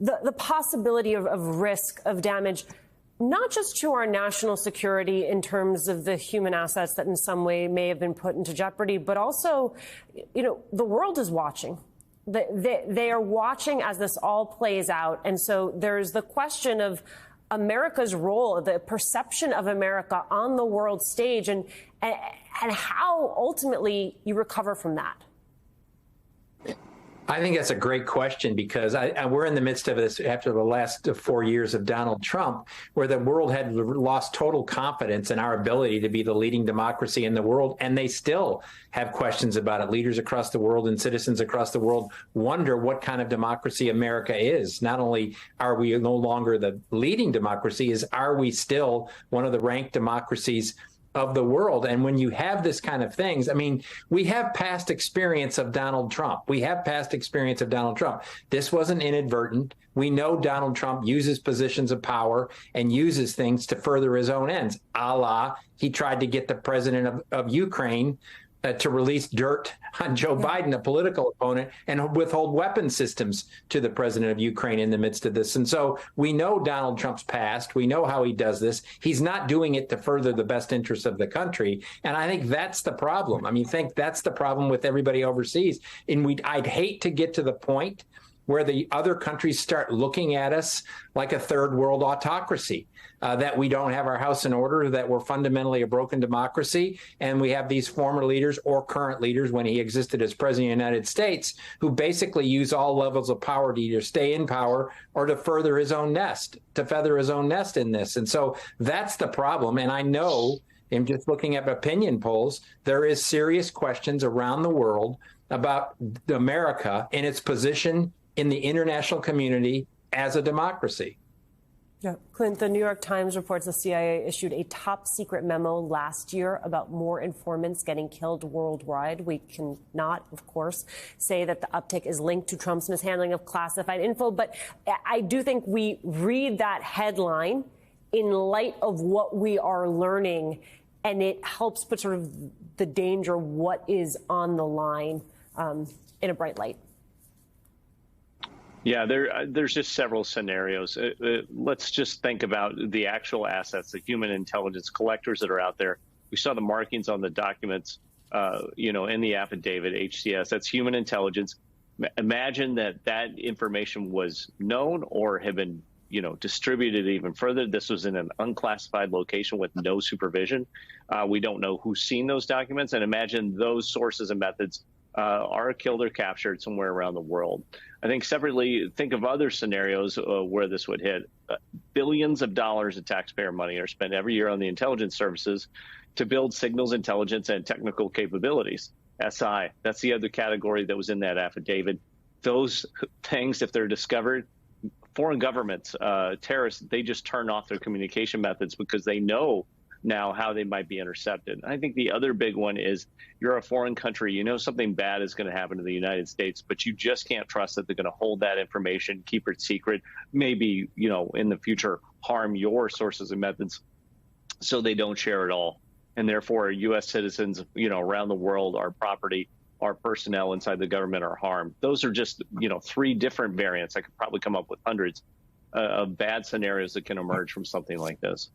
The possibility of risk of damage, not just to our national security in terms of the human assets that in some way may have been put into jeopardy, but also, the world is watching. They are watching as this all plays out. And so there's the question of America's role, the perception of America on the world stage, and how ultimately you recover from that. I think that's a great question, because we're in the midst of this after the last 4 years of Donald Trump, where the world had lost total confidence in our ability to be the leading democracy in the world. And they still have questions about it. Leaders across the world and citizens across the world wonder what kind of democracy America is. Not only are we no longer the leading democracy, are we still one of the ranked democracies of the world? And when you have this kind of things, I mean, we have past experience of Donald Trump. This wasn't inadvertent. We know Donald Trump uses positions of power and uses things to further his own ends. A la, he tried to get the president of Ukraine to release dirt on Joe Biden, a political opponent, and withhold weapon systems to the president of Ukraine in the midst of this. And so we know Donald Trump's past. We know how he does this. He's not doing it to further the best interests of the country. And I think that's the problem. I think that's the problem with everybody overseas. And I'd hate to get to the point where the other countries start looking at us like a third world autocracy, that we don't have our house in order, that we're fundamentally a broken democracy. And we have these former leaders or current leaders, when he existed as president of the United States, who basically use all levels of power to either stay in power or to feather his own nest in this. And so that's the problem. And I know, in just looking at opinion polls, there is serious questions around the world about America and its position in the international community as a democracy. Yeah, Clint, the New York Times reports the CIA issued a top secret memo last year about more informants getting killed worldwide. We cannot, of course, say that the uptick is linked to Trump's mishandling of classified info, but I do think we read that headline in light of what we are learning, and it helps put sort of the danger, what is on the line, in a bright light. Yeah, there's just several scenarios. Let's just think about the actual assets, the human intelligence collectors that are out there. We saw the markings on the documents, in the affidavit, HCS. That's human intelligence. Imagine that information was known or had been, distributed even further. This was in an unclassified location with no supervision. We don't know who's seen those documents. And imagine those sources and methods are killed or captured somewhere around the world. I think separately, think of other scenarios where this would hit. Billions of dollars of taxpayer money are spent every year on the intelligence services to build signals intelligence and technical capabilities. SI, that's the other category that was in that affidavit. Those things, if they're discovered, foreign governments, terrorists, they just turn off their communication methods because they know now how they might be intercepted. I think the other big one is you're a foreign country, you know something bad is going to happen to the United States, but you just can't trust that they're going to hold that information, keep it secret, maybe, in the future harm your sources and methods so they don't share it all. And therefore, U.S. citizens, around the world, our property, our personnel inside the government are harmed. Those are just, 3 different variants. I could probably come up with hundreds of bad scenarios that can emerge from something like this.